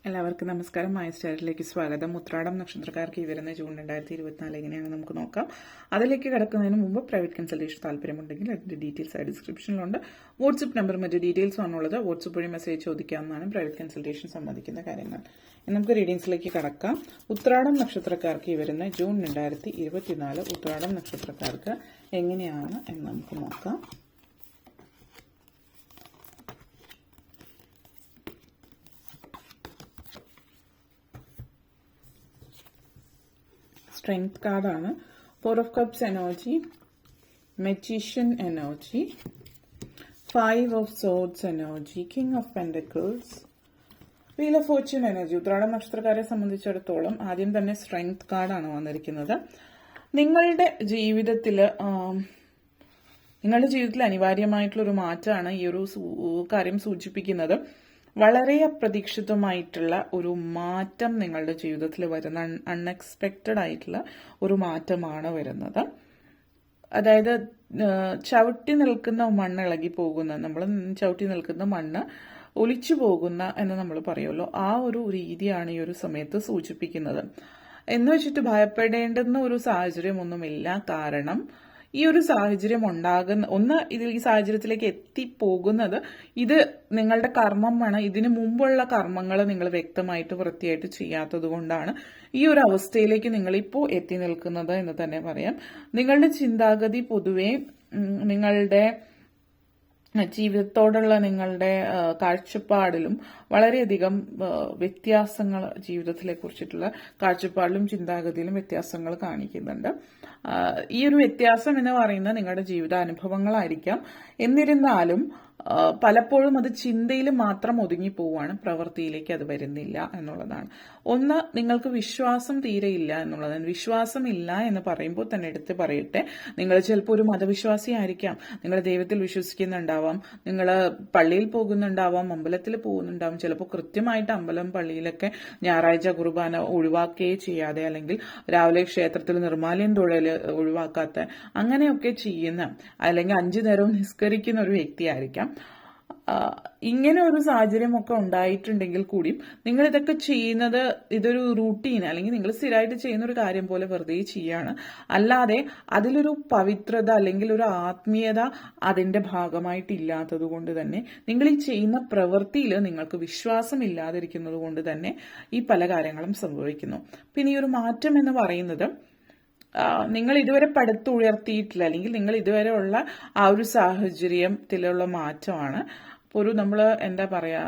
എല്ലാവർക്കും നമസ്കാരം. മായ സ്റ്റാറിലേക്ക് സ്വാഗതം. ഉത്രാടം നക്ഷത്രക്കാർക്ക് ഈ വരുന്ന ജൂൺ 2024 എങ്ങനെയാണ് നമുക്ക് നോക്കാം. അതിലേക്ക് കിടക്കുന്നതിന് മുമ്പ് പ്രൈവറ്റ് കൺസൾട്ടേഷൻ താല്പര്യമുണ്ടെങ്കിൽ അതിന്റെ ഡീറ്റെയിൽസ് ഡിസ്ക്രിപ്ഷനിലുണ്ട്. വാട്സ്ആപ്പ് നമ്പർ മറ്റു ഡീറ്റെയിൽസ് ആണുള്ളത്. വാട്സ്ആപ്പ് വഴി മെസ്സേജ് ചോദിക്കാവുന്നതാണ് പ്രൈവറ്റ് കൺസൾട്ടേഷൻ സംബന്ധിക്കുന്ന കാര്യങ്ങൾ. നമുക്ക് റീഡിംഗ്സിലേക്ക് കടക്കാം. ഉത്രാടം നക്ഷത്രക്കാർക്ക് ഈ വരുന്ന ജൂൺ 2024 ഉത്രാടം നക്ഷത്രക്കാർക്ക് എങ്ങനെയാണ് എന്ന് നമുക്ക് നോക്കാം. സ്ട്രെങ്ത് കാർഡാണ്. 4 of Cups energy, Magician energy, 5 of Swords energy, King of Pentacles, Wheel of Fortune energy. ഉത്രാടം നക്ഷത്രക്കാരെ സംബന്ധിച്ചിടത്തോളം ആദ്യം തന്നെ സ്ട്രെങ്ത് കാർഡാണ് വന്നിരിക്കുന്നത്. നിങ്ങളുടെ ജീവിതത്തിൽ അനിവാര്യമായിട്ടുള്ള ഒരു മാറ്റമാണ് ഈ ഒരു കാര്യം സൂചിപ്പിക്കുന്നത്. വളരെ അപ്രതീക്ഷിതമായിട്ടുള്ള ഒരു മാറ്റം നിങ്ങളുടെ ജീവിതത്തിൽ വരുന്ന അൺഎക്സ്പെക്റ്റഡ് ആയിട്ടുള്ള ഒരു മാറ്റമാണ് വരുന്നത്. അതായത് ചവിട്ടി നിൽക്കുന്ന മണ്ണ് ഇളകി പോകുന്ന, നമ്മൾ ചവിട്ടി നിൽക്കുന്ന മണ്ണ് ഒലിച്ചു പോകുന്ന എന്ന് നമ്മൾ പറയുമല്ലോ, ആ ഒരു രീതിയാണ് ഈ ഒരു സമയത്ത് സൂചിപ്പിക്കുന്നത്. എന്ന് വെച്ചിട്ട് ഭയപ്പെടേണ്ടുന്ന ഒരു സാഹചര്യമൊന്നുമില്ല. കാരണം ഈ ഒരു സാഹചര്യം ഈ സാഹചര്യത്തിലേക്ക് എത്തിപ്പോകുന്നത് ഇത് നിങ്ങളുടെ കർമ്മമാണ്. ഇതിനു മുമ്പുള്ള കർമ്മങ്ങൾ നിങ്ങൾ വ്യക്തമായിട്ട് വൃത്തിയായിട്ട് ചെയ്യാത്തത് കൊണ്ടാണ് ഈ ഒരു അവസ്ഥയിലേക്ക് നിങ്ങളിപ്പോൾ എത്തി നിൽക്കുന്നത് എന്ന് തന്നെ പറയാം. നിങ്ങളുടെ ചിന്താഗതി പൊതുവെ നിങ്ങളുടെ ജീവിതത്തോടുള്ള നിങ്ങളുടെ കാഴ്ചപ്പാടിലും വളരെയധികം വ്യത്യാസങ്ങൾ, ജീവിതത്തിലെ കുറിച്ചിട്ടുള്ള കാഴ്ചപ്പാടിലും ചിന്താഗതിയിലും വ്യത്യാസങ്ങൾ കാണിക്കുന്നുണ്ട്. ഈ ഒരു വ്യത്യാസം എന്ന് പറയുന്നത് നിങ്ങളുടെ ജീവിതാനുഭവങ്ങളായിരിക്കാം. എന്നിരുന്നാലും പലപ്പോഴും അത് ചിന്തയിൽ മാത്രം ഒതുങ്ങിപ്പോവാണ്, പ്രവൃത്തിയിലേക്ക് അത് വരുന്നില്ല എന്നുള്ളതാണ്. ഒന്ന്, നിങ്ങൾക്ക് വിശ്വാസം തീരെയില്ല എന്നുള്ളതാണ്. വിശ്വാസമില്ല എന്ന് പറയുമ്പോൾ തന്നെ എടുത്ത് പറയട്ടെ, നിങ്ങൾ ചിലപ്പോൾ ഒരു മതവിശ്വാസി ആയിരിക്കാം, നിങ്ങൾ ദൈവത്തിൽ വിശ്വസിക്കുന്നുണ്ടാവാം, നിങ്ങൾ പള്ളിയിൽ പോകുന്നുണ്ടാവാം, അമ്പലത്തിൽ പോകുന്നുണ്ടാവാം. ചിലപ്പോൾ കൃത്യമായിട്ട് അമ്പലം പള്ളിയിലൊക്കെ ഞായറാഴ്ച കുർബാന ഒഴിവാക്കുകയേ ചെയ്യാതെ, അല്ലെങ്കിൽ രാവിലെ ക്ഷേത്രത്തിൽ നിർമ്മാല്യം തൊഴൽ ഒഴിവാക്കാത്ത, അങ്ങനെയൊക്കെ ചെയ്യുന്ന, അല്ലെങ്കിൽ 5 നേരവും നിസ്കരിക്കുന്ന ഒരു വ്യക്തിയായിരിക്കാം. ഇങ്ങനെ ഒരു സാഹചര്യമൊക്കെ ഉണ്ടായിട്ടുണ്ടെങ്കിൽ കൂടിയും നിങ്ങൾ ഇതൊക്കെ ചെയ്യുന്നത് ഇതൊരു റൂട്ടീൻ, അല്ലെങ്കിൽ നിങ്ങൾ സ്ഥിരമായിട്ട് ചെയ്യുന്ന ഒരു കാര്യം പോലെ വെറുതെ ചെയ്യാണ്. അല്ലാതെ അതിലൊരു പവിത്രത അല്ലെങ്കിൽ ഒരു ആത്മീയത അതിന്റെ ഭാഗമായിട്ടില്ലാത്തത് കൊണ്ട് തന്നെ, നിങ്ങൾ ഈ ചെയ്യുന്ന പ്രവൃത്തിയിൽ നിങ്ങൾക്ക് വിശ്വാസം ഇല്ലാതിരിക്കുന്നത് കൊണ്ട് തന്നെ ഈ പല കാര്യങ്ങളും സംഭവിക്കുന്നു. പിന്നെ ഈ ഒരു മാറ്റം എന്ന് പറയുന്നത് നിങ്ങൾ ഇതുവരെ പടുത്തുയർത്തിയിട്ടില്ല, അല്ലെങ്കിൽ നിങ്ങൾ ഇതുവരെ ഉള്ള ആ ഒരു സാഹചര്യത്തിലുള്ള മാറ്റമാണ്. ഇപ്പോൾ നമ്മൾ എന്താ പറയാ,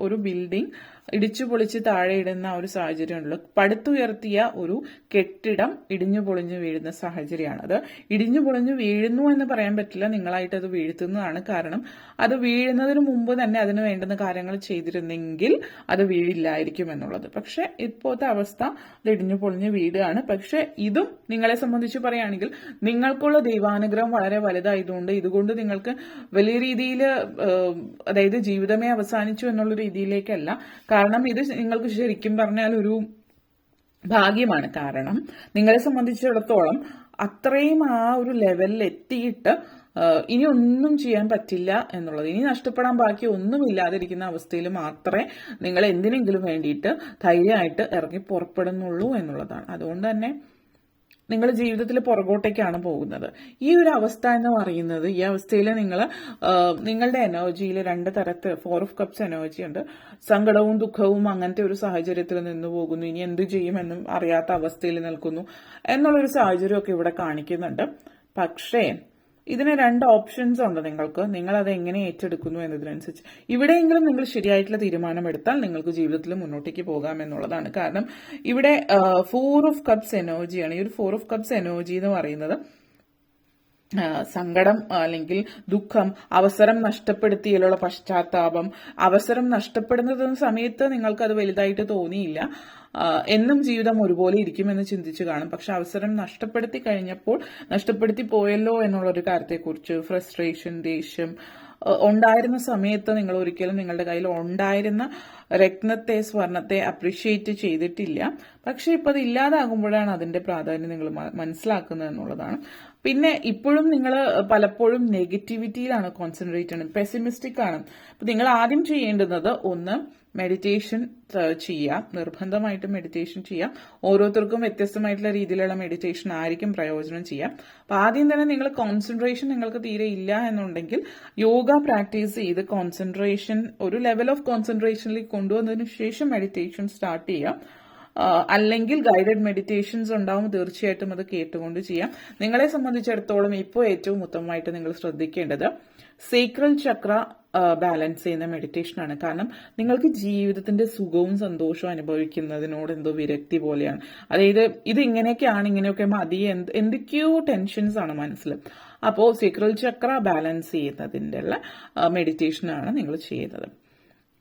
ഒരു ബിൽഡിംഗ് ഇടിച്ചു പൊളിച്ച് താഴെ ഇടുന്ന ഒരു സാഹചര്യമുണ്ടല്ലോ. പടുത്തുയർത്തിയ ഒരു കെട്ടിടം ഇടിഞ്ഞു പൊളിഞ്ഞു വീഴുന്ന സാഹചര്യമാണ്. അത് ഇടിഞ്ഞു പൊളിഞ്ഞു വീഴുന്നു എന്ന് പറയാൻ പറ്റില്ല, നിങ്ങളായിട്ട് അത് വീഴ്ത്തുന്നതാണ്. കാരണം അത് വീഴുന്നതിന് മുമ്പ് തന്നെ അതിന് വേണ്ടുന്ന കാര്യങ്ങൾ ചെയ്തിരുന്നെങ്കിൽ അത് വീഴില്ലായിരിക്കും എന്നുള്ളത്. പക്ഷെ ഇപ്പോഴത്തെ അവസ്ഥ അത് ഇടിഞ്ഞു പൊളിഞ്ഞു വീടുകയാണ്. പക്ഷെ ഇതും നിങ്ങളെ സംബന്ധിച്ച് പറയുകയാണെങ്കിൽ നിങ്ങൾക്കുള്ള ദൈവാനുഗ്രഹം വളരെ വലുതായതുകൊണ്ട് ഇതുകൊണ്ട് നിങ്ങൾക്ക് വലിയ രീതിയിൽ, അതായത് ജീവിതമേ അവസാനിച്ചു എന്നുള്ള രീതിയിലേക്കല്ല. കാരണം ഇത് നിങ്ങൾക്ക് ശരിക്കും പറഞ്ഞാൽ ഒരു ഭാഗ്യമാണ്. കാരണം നിങ്ങളെ സംബന്ധിച്ചിടത്തോളം അത്രയും ആ ഒരു ലെവലിൽ എത്തിയിട്ട് ഇനി ഒന്നും ചെയ്യാൻ പറ്റില്ല എന്നുള്ളത്, ഇനി നഷ്ടപ്പെടാൻ ബാക്കി ഒന്നുമില്ലാതിരിക്കുന്ന അവസ്ഥയിൽ മാത്രമേ നിങ്ങൾ എന്തിനെങ്കിലും വേണ്ടിയിട്ട് ധൈര്യമായിട്ട് ഇറങ്ങി പുറപ്പെടുന്നുള്ളൂ എന്നുള്ളതാണ്. അതുകൊണ്ട് തന്നെ നിങ്ങൾ ജീവിതത്തിൽ പുറകോട്ടേക്കാണ് പോകുന്നത്. ഈ ഒരു അവസ്ഥ എന്ന് പറയുന്നത്, ഈ അവസ്ഥയിൽ നിങ്ങളുടെ എനർജിയിൽ 2 തരത്തിൽ 4 of Cups എനർജി ഉണ്ട്. സങ്കടവും ദുഃഖവും അങ്ങനത്തെ ഒരു സാഹചര്യത്തിൽ നിന്ന് പോകുന്നു, ഇനി എന്ത് ചെയ്യുമെന്നും അറിയാത്ത അവസ്ഥയിൽ നിൽക്കുന്നു എന്നുള്ളൊരു സാഹചര്യമൊക്കെ ഇവിടെ കാണിക്കുന്നുണ്ട്. പക്ഷേ ഇതിന് 2 ഓപ്ഷൻസ് ഉണ്ട് നിങ്ങൾക്ക്. നിങ്ങൾ അത് എങ്ങനെ ഏറ്റെടുക്കുന്നു എന്നതിനനുസരിച്ച് ഇവിടെയെങ്കിലും നിങ്ങൾ ശരിയായിട്ടുള്ള തീരുമാനമെടുത്താൽ നിങ്ങൾക്ക് ജീവിതത്തിൽ മുന്നോട്ടേക്ക് പോകാം എന്നുള്ളതാണ്. കാരണം ഇവിടെ 4 of Cups എനർജിയാണ്. ഈ ഒരു 4 of Cups എനർജി എന്ന് പറയുന്നത് സങ്കടം അല്ലെങ്കിൽ ദുഃഖം, അവസരം നഷ്ടപ്പെടുത്തിയുള്ള പശ്ചാത്താപം. അവസരം നഷ്ടപ്പെടുന്ന സമയത്ത് നിങ്ങൾക്ക് അത് വലുതായിട്ട് തോന്നിയില്ല, എന്നും ജീവിതം ഒരുപോലെ ഇരിക്കുമെന്ന് ചിന്തിച്ചു കാണും. പക്ഷെ അവസരം നഷ്ടപ്പെടുത്തി കഴിഞ്ഞപ്പോൾ നഷ്ടപ്പെടുത്തി പോയല്ലോ എന്നുള്ളൊരു കാര്യത്തെക്കുറിച്ച് ഫ്രസ്ട്രേഷൻ, ദേഷ്യം ഉണ്ടായിരുന്ന സമയത്ത് നിങ്ങൾ ഒരിക്കലും നിങ്ങളുടെ കയ്യിൽ ഉണ്ടായിരുന്ന രത്നത്തെ, സ്വർണത്തെ അപ്രീഷിയേറ്റ് ചെയ്തിട്ടില്ല. പക്ഷെ ഇപ്പം അത് ഇല്ലാതാകുമ്പോഴാണ് അതിന്റെ പ്രാധാന്യം നിങ്ങൾ മനസ്സിലാക്കുന്നത് എന്നുള്ളതാണ്. പിന്നെ ഇപ്പോഴും നിങ്ങൾ പലപ്പോഴും നെഗറ്റിവിറ്റിയിലാണ് കോൺസെൻട്രേറ്റ് ചെയ്യുന്നത്, പെസിമിസ്റ്റിക് ആണ്. അപ്പൊ നിങ്ങൾ ആദ്യം ചെയ്യേണ്ടുന്നത്, ഒന്ന്, മെഡിറ്റേഷൻ ചെയ്യാം. നിർബന്ധമായിട്ടും മെഡിറ്റേഷൻ ചെയ്യാം. ഓരോരുത്തർക്കും വ്യത്യസ്തമായിട്ടുള്ള രീതിയിലുള്ള മെഡിറ്റേഷൻ ആയിരിക്കും പ്രയോജനം ചെയ്യാം. അപ്പൊ ആദ്യം തന്നെ നിങ്ങൾ കോൺസെൻട്രേഷൻ നിങ്ങൾക്ക് തീരെ ഇല്ല എന്നുണ്ടെങ്കിൽ യോഗ പ്രാക്ടീസ് ചെയ്ത് കോൺസെൻട്രേഷൻ ഒരു ലെവൽ ഓഫ് കോൺസെൻട്രേഷനിലേക്ക് കൊണ്ടുവന്നതിന് ശേഷം മെഡിറ്റേഷൻ സ്റ്റാർട്ട് ചെയ്യാം. അല്ലെങ്കിൽ ഗൈഡഡ് മെഡിറ്റേഷൻസ് ഉണ്ടാവും, തീർച്ചയായിട്ടും അത് കേട്ടുകൊണ്ട് ചെയ്യാം. നിങ്ങളെ സംബന്ധിച്ചിടത്തോളം ഇപ്പോൾ ഏറ്റവും ഉത്തമമായിട്ട് നിങ്ങൾ ശ്രദ്ധിക്കേണ്ടത് സേക്രൽ ചക്ര ബാലൻസ് ചെയ്യുന്ന മെഡിറ്റേഷനാണ്. കാരണം നിങ്ങൾക്ക് ജീവിതത്തിന്റെ സുഖവും സന്തോഷവും അനുഭവിക്കുന്നതിനോട് എന്തോ വിരക്തി പോലെയാണ്. അതായത് ഇത് ഇങ്ങനെയൊക്കെയാണ്, ഇങ്ങനെയൊക്കെ മതി, എന്തൊക്കെയോ ടെൻഷൻസ് ആണ് മനസ്സിൽ. അപ്പോൾ സേക്രൽ ചക്ര ബാലൻസ് ചെയ്യുന്നതിൻ്റെ മെഡിറ്റേഷനാണ് നിങ്ങൾ ചെയ്യുന്നത്.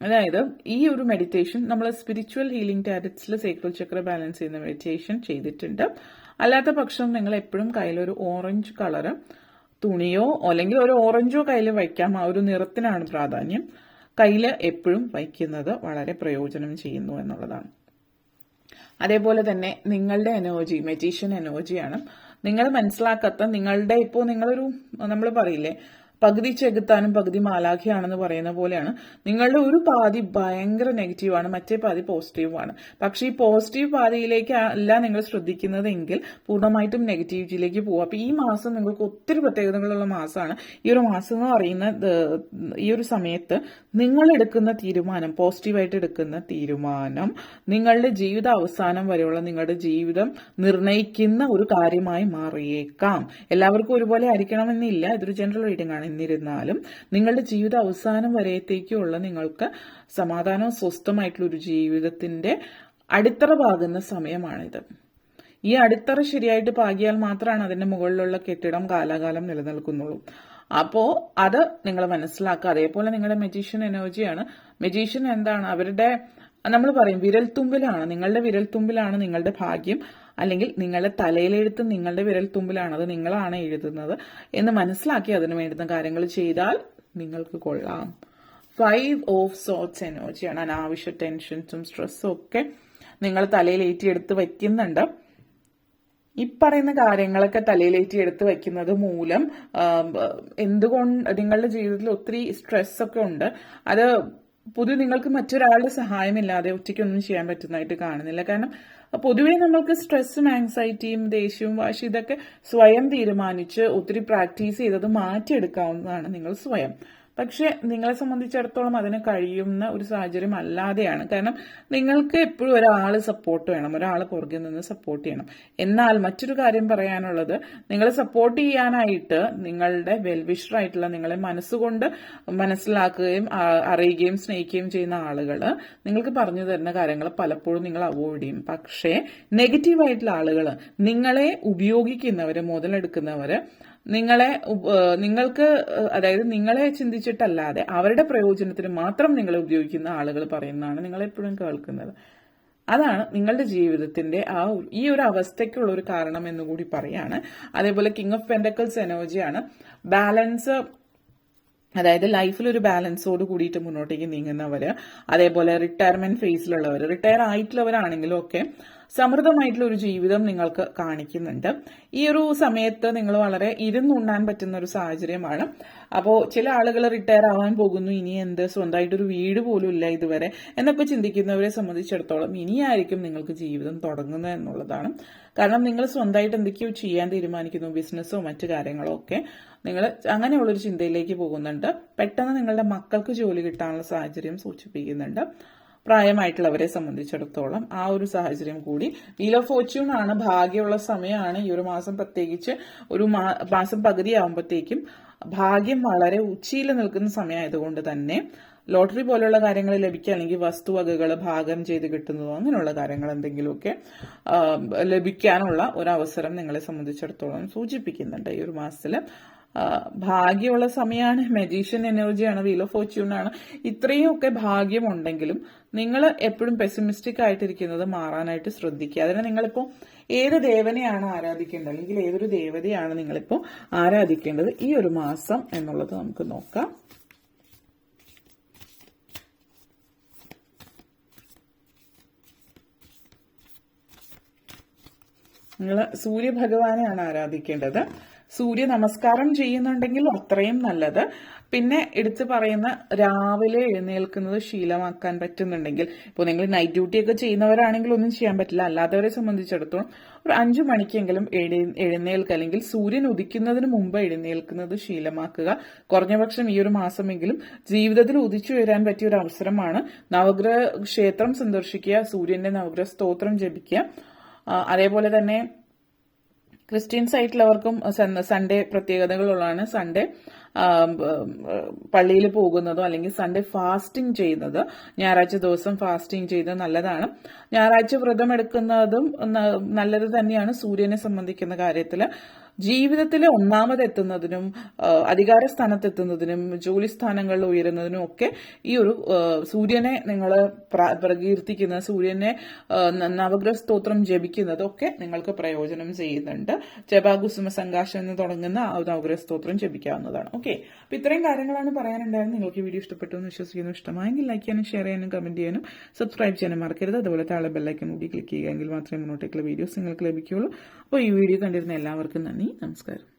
അതായത് ഈ ഒരു മെഡിറ്റേഷൻ നമ്മൾ സ്പിരിച്വൽ ഹീലിംഗ് ടാബ്ലറ്റ്സിൽ സേക്രൽ ചക്ര ബാലൻസ് ചെയ്യുന്ന മെഡിറ്റേഷൻ ചെയ്തിട്ടുണ്ട്. അല്ലാത്ത പക്ഷം നിങ്ങൾ എപ്പോഴും കയ്യിലൊരു ഓറഞ്ച് കളറ് തുണിയോ അല്ലെങ്കിൽ ഒരു ഓറഞ്ചോ കയ്യിൽ വയ്ക്കാം. ആ ഒരു നിറത്തിനാണ് പ്രാധാന്യം. കയ്യിൽ എപ്പോഴും വയ്ക്കുന്നത് വളരെ പ്രയോജനം ചെയ്യുന്നു എന്നുള്ളതാണ്. അതേപോലെ തന്നെ നിങ്ങളുടെ എനർജി മെജീഷ്യൻ എനർജിയാണ്. നിങ്ങൾ മനസ്സിലാക്കാത്ത നിങ്ങളുടെ ഇപ്പോൾ നിങ്ങളൊരു നമ്മൾ പറയില്ലേ പകുതി ചെകുത്താനും പകുതി മാലാഖയാണെന്ന് പറയുന്ന പോലെയാണ്. നിങ്ങളുടെ ഒരു പാതി ഭയങ്കര നെഗറ്റീവാണ്, മറ്റേ പാതി പോസിറ്റീവാണ്. പക്ഷെ ഈ പോസിറ്റീവ് പാതിയിലേക്ക് അല്ല നിങ്ങൾ ശ്രദ്ധിക്കുന്നതെങ്കിൽ പൂർണ്ണമായിട്ടും നെഗറ്റിവിറ്റിയിലേക്ക് പോകും. അപ്പൊ ഈ മാസം നിങ്ങൾക്ക് ഒത്തിരി പ്രത്യേകതകളുള്ള മാസമാണ്. ഈ ഒരു മാസം എന്ന് പറയുന്ന ഈ ഒരു സമയത്ത് നിങ്ങൾ എടുക്കുന്ന തീരുമാനം, പോസിറ്റീവായിട്ട് എടുക്കുന്ന തീരുമാനം നിങ്ങളുടെ ജീവിത അവസാനം വരെയുള്ള നിങ്ങളുടെ ജീവിതം നിർണയിക്കുന്ന ഒരു കാര്യമായി മാറിയേക്കാം. എല്ലാവർക്കും ഒരുപോലെ ആയിരിക്കണമെന്നില്ല, ഇതൊരു ജനറൽ റീഡിംഗ് ആണ്. എന്നിരുന്നാലും നിങ്ങളുടെ ജീവിത അവസാനം വരെയത്തേക്കുള്ള നിങ്ങൾക്ക് സമാധാനവും സ്വസ്ഥമായിട്ടുള്ള ഒരു ജീവിതത്തിന്റെ അടിത്തറ പാകുന്ന സമയമാണിത്. ഈ അടിത്തറ ശരിയായിട്ട് പാകിയാൽ മാത്രമാണ് അതിന്റെ മുകളിലുള്ള കെട്ടിടം കാലാകാലം നിലനിൽക്കുന്നുള്ളൂ. അപ്പോ അത് നിങ്ങൾ മനസ്സിലാക്കുക. അതേപോലെ നിങ്ങളുടെ മെജീഷ്യൻ എനർജിയാണ്. മെജീഷ്യൻ എന്താണ്? അവരുടെ നമ്മൾ പറയും വിരൽത്തുമ്പിലാണ്, നിങ്ങളുടെ വിരൽത്തുമ്പിലാണ് നിങ്ങളുടെ ഭാഗ്യം, അല്ലെങ്കിൽ നിങ്ങളുടെ തലയിലെഴുത്ത് നിങ്ങളുടെ വിരൽത്തുമ്പിലാണ്, അത് നിങ്ങളാണ് എഴുതുന്നത് എന്ന് മനസ്സിലാക്കി അതിന് വേണ്ടുന്ന കാര്യങ്ങൾ ചെയ്താൽ നിങ്ങൾക്ക് കൊള്ളാം. 5 ഓഫ് സോർട്സ് എനർജിയാണ്. അനാവശ്യ ടെൻഷൻസും സ്ട്രെസ്സും ഒക്കെ നിങ്ങൾ തലയിലേറ്റിയെടുത്ത് വയ്ക്കുന്നുണ്ട്. ഈ പറയുന്ന കാര്യങ്ങളൊക്കെ തലയിലേറ്റി എടുത്ത് വയ്ക്കുന്നത് മൂലം എന്തുകൊണ്ട് നിങ്ങളുടെ ജീവിതത്തിൽ ഒത്തിരി സ്ട്രെസ് ഒക്കെ ഉണ്ട്. അത് നിങ്ങൾക്ക് മറ്റൊരാളുടെ സഹായമില്ലാതെ ഒറ്റയ്ക്കൊന്നും ചെയ്യാൻ പറ്റുന്നതായിട്ട് കാണുന്നില്ല. കാരണം പൊതുവേ നമ്മൾക്ക് സ്ട്രെസ്സും ആങ്സൈറ്റിയും ദേഷ്യവും വാശി ഇതൊക്കെ സ്വയം തീരുമാനിച്ച് ഒത്തിരി പ്രാക്ടീസ് ചെയ്തത് മാറ്റിയെടുക്കാവുന്നതാണ് നിങ്ങൾ സ്വയം. പക്ഷെ നിങ്ങളെ സംബന്ധിച്ചിടത്തോളം അതിന് കഴിയുന്ന ഒരു സാഹചര്യം അല്ലാതെയാണ്. കാരണം നിങ്ങൾക്ക് എപ്പോഴും ഒരാൾ സപ്പോർട്ട് വേണം, ഒരാൾ പുറകിൽ നിന്ന് സപ്പോർട്ട് ചെയ്യണം. എന്നാൽ മറ്റൊരു കാര്യം പറയാനുള്ളത്, നിങ്ങളെ സപ്പോർട്ട് ചെയ്യാനായിട്ട് നിങ്ങളുടെ വെൽവിഷറായിട്ടുള്ള നിങ്ങളെ മനസ്സുകൊണ്ട് മനസ്സിലാക്കുകയും അറിയുകയും സ്നേഹിക്കുകയും ചെയ്യുന്ന ആളുകൾ നിങ്ങൾക്ക് പറഞ്ഞു തരുന്ന കാര്യങ്ങൾ പലപ്പോഴും നിങ്ങൾ അവോയ്ഡ് ചെയ്യും. പക്ഷേ നെഗറ്റീവായിട്ടുള്ള ആളുകൾ, നിങ്ങളെ ഉപയോഗിക്കുന്നവര്, മുതലെടുക്കുന്നവര്, നിങ്ങൾക്ക് അതായത് നിങ്ങളെ ചിന്തിച്ചിട്ടല്ലാതെ അവരുടെ പ്രയോജനത്തിന് മാത്രം നിങ്ങളെ ഉപയോഗിക്കുന്ന ആളുകൾ പറയുന്നതാണ് നിങ്ങൾ എപ്പോഴും കേൾക്കുന്നത്. അതാണ് നിങ്ങളുടെ ജീവിതത്തിന്റെ ഈ ഒരു അവസ്ഥയ്ക്കുള്ള ഒരു കാരണം എന്നുകൂടി പറയാണ്. അതേപോലെ കിങ് ഓഫ് പെന്റക്കിൾസ് എനർജിയാണ്. ബാലൻസ്, അതായത് ലൈഫിൽ ഒരു ബാലൻസോട് കൂടിയിട്ട് മുന്നോട്ടേക്ക് നീങ്ങുന്നവര്, അതേപോലെ റിട്ടയർമെന്റ് ഫേസിലുള്ളവർ, റിട്ടയർ ആയിട്ടുള്ളവരാണെങ്കിലും ഒക്കെ സമൃദ്ധമായിട്ടുള്ള ഒരു ജീവിതം നിങ്ങൾക്ക് കാണിക്കുന്നുണ്ട്. ഈ ഒരു സമയത്ത് നിങ്ങൾ വളരെ ഇരുന്നുണ്ണാൻ പറ്റുന്ന ഒരു സാഹചര്യമാണ്. അപ്പോൾ ചില ആളുകൾ റിട്ടയർ ആവാൻ പോകുന്നു, ഇനി എന്ത്, സ്വന്തമായിട്ടൊരു വീട് പോലും ഇല്ല ഇതുവരെ എന്നൊക്കെ ചിന്തിക്കുന്നവരെ സംബന്ധിച്ചിടത്തോളം ഇനിയായിരിക്കും നിങ്ങൾക്ക് ജീവിതം തുടങ്ങുന്നത് എന്നുള്ളതാണ്. കാരണം നിങ്ങൾ സ്വന്തമായിട്ട് എന്തൊക്കെയോ ചെയ്യാൻ തീരുമാനിക്കുന്നു, ബിസിനസ്സോ മറ്റു കാര്യങ്ങളോ ഒക്കെ. നിങ്ങൾ അങ്ങനെയുള്ളൊരു ചിന്തയിലേക്ക് പോകുന്നുണ്ട്. പെട്ടെന്ന് നിങ്ങളുടെ മക്കൾക്ക് ജോലി കിട്ടാനുള്ള സാഹചര്യം സൂചിപ്പിക്കുന്നുണ്ട്. പ്രായമായിട്ടുള്ളവരെ സംബന്ധിച്ചിടത്തോളം ആ ഒരു സാഹചര്യം കൂടി. വീൽ ഓഫ് ഫോർച്യൂൺ ആണ്, ഭാഗ്യമുള്ള സമയമാണ്. ഈ ഒരു മാസം പ്രത്യേകിച്ച് ഒരു മാസം പകുതി ആകുമ്പോഴത്തേക്കും ഭാഗ്യം വളരെ ഉച്ചയിൽ നിൽക്കുന്ന സമയമായതുകൊണ്ട് തന്നെ ലോട്ടറി പോലുള്ള കാര്യങ്ങൾ ലഭിക്കുക, അല്ലെങ്കിൽ വസ്തുവകകൾ ഭാഗം ചെയ്ത് കിട്ടുന്നതോ അങ്ങനെയുള്ള കാര്യങ്ങൾ എന്തെങ്കിലുമൊക്കെ ലഭിക്കാനുള്ള ഒരു അവസരം നിങ്ങളെ സംബന്ധിച്ചിടത്തോളം സൂചിപ്പിക്കുന്നുണ്ട്. ഈ ഒരു മാസത്തിൽ ഭാഗ്യമുള്ള സമയമാണ്. മെജീഷ്യൻ എനർജിയാണ്, വീൽ ഓഫ് ഫോർച്യൂൺ ആണ്. ഇത്രയൊക്കെ ഭാഗ്യമുണ്ടെങ്കിലും നിങ്ങൾ എപ്പോഴും പെസിമിസ്റ്റിക് ആയിട്ടിരിക്കുന്നത് മാറാനായിട്ട് ശ്രദ്ധിക്കുക. അതിന് നിങ്ങളിപ്പോൾ ഏത് ദേവനെയാണ് ആരാധിക്കേണ്ടത്, അല്ലെങ്കിൽ ഏതൊരു ദേവതയാണ് നിങ്ങളിപ്പോൾ ആരാധിക്കേണ്ടത് ഈ ഒരു മാസം എന്നുള്ളത് നമുക്ക് നോക്കാം. നിങ്ങൾ സൂര്യഭഗവാനെയാണ് ആരാധിക്കേണ്ടത്. സൂര്യ നമസ്കാരം ചെയ്യുന്നുണ്ടെങ്കിൽ അത്രയും നല്ലത്. പിന്നെ എടുത്തു പറയുന്ന രാവിലെ എഴുന്നേൽക്കുന്നത് ശീലമാക്കാൻ പറ്റുന്നുണ്ടെങ്കിൽ, ഇപ്പോൾ നിങ്ങൾ നൈറ്റ് ഡ്യൂട്ടി ഒക്കെ ചെയ്യുന്നവരാണെങ്കിൽ ഒന്നും ചെയ്യാൻ പറ്റില്ല, അല്ലാത്തവരെ സംബന്ധിച്ചിടത്തോളം ഒരു 5 മണിക്കെങ്കിലും എഴുന്നേൽക്കുക, അല്ലെങ്കിൽ സൂര്യൻ ഉദിക്കുന്നതിന് മുമ്പ് എഴുന്നേൽക്കുന്നത് ശീലമാക്കുക. കുറഞ്ഞപക്ഷം ഈ ഒരു മാസമെങ്കിലും ജീവിതത്തിൽ ഉദിച്ചു വരാൻ പറ്റിയ ഒരു അവസരമാണ്. നവഗ്രഹ ക്ഷേത്രം സന്ദർശിക്കുക, സൂര്യന്റെ നവഗ്രഹ സ്തോത്രം ജപിക്കുക. അതേപോലെ തന്നെ ക്രിസ്ത്യൻസ് ആയിട്ടുള്ളവർക്കും സൺഡേ പ്രത്യേകതകളുള്ളതാണ്. സൺഡേ പള്ളിയിൽ പോകുന്നതോ അല്ലെങ്കിൽ സൺഡേ ഫാസ്റ്റിംഗ് ചെയ്യുന്നത്, ഞായറാഴ്ച ദിവസം ഫാസ്റ്റിംഗ് ചെയ്യുന്നത് നല്ലതാണ്. ഞായറാഴ്ച വ്രതം എടുക്കുന്നതും നല്ലത് തന്നെയാണ് സൂര്യനെ സംബന്ധിക്കുന്ന കാര്യത്തിൽ. ജീവിതത്തിൽ ഒന്നാമതെത്തുന്നതിനും അധികാര സ്ഥാനത്തെത്തുന്നതിനും ജോലി സ്ഥാനങ്ങളിൽ ഉയരുന്നതിനും ഒക്കെ ഈ ഒരു സൂര്യനെ നിങ്ങൾ പ്രകീർത്തിക്കുന്ന, സൂര്യനെ നവഗ്രഹ സ്തോത്രം ജപിക്കുന്നതൊക്കെ നിങ്ങൾക്ക് പ്രയോജനം ചെയ്യുന്നുണ്ട്. ജപാകുസുമ സംഘാഷം എന്ന് തുടങ്ങുന്ന ആ നവഗ്രഹ സ്തോത്രം ജപിക്കാവുന്നതാണ്. ഓക്കെ, അപ്പൊ ഇത്രയും കാര്യങ്ങളാണ് പറയാനുണ്ടായിരുന്നത്. നിങ്ങൾക്ക് വീഡിയോ ഇഷ്ടപ്പെട്ടു എന്ന് വിശ്വസിക്കുന്നു. ഇഷ്ടമായെങ്കിൽ ലൈക്ക് ചെയ്യാനും ഷെയർ ചെയ്യാനും കമന്റ് ചെയ്യാനും സബ്സ്ക്രൈബ് ചെയ്യാനും മറക്കരുത്. അതുപോലെ താഴെ ബെല്ലൈക്കൺ കൂടി ക്ലിക്ക് ചെയ്യുക, എങ്കിൽ മാത്രമേ മുന്നോട്ടേക്കുള്ള വീഡിയോസ് നിങ്ങൾക്ക് ലഭിക്കുകയുള്ളൂ. അപ്പോൾ ഈ വീഡിയോ കണ്ടിരുന്ന എല്ലാവർക്കും നന്ദി, നമസ്കാരം.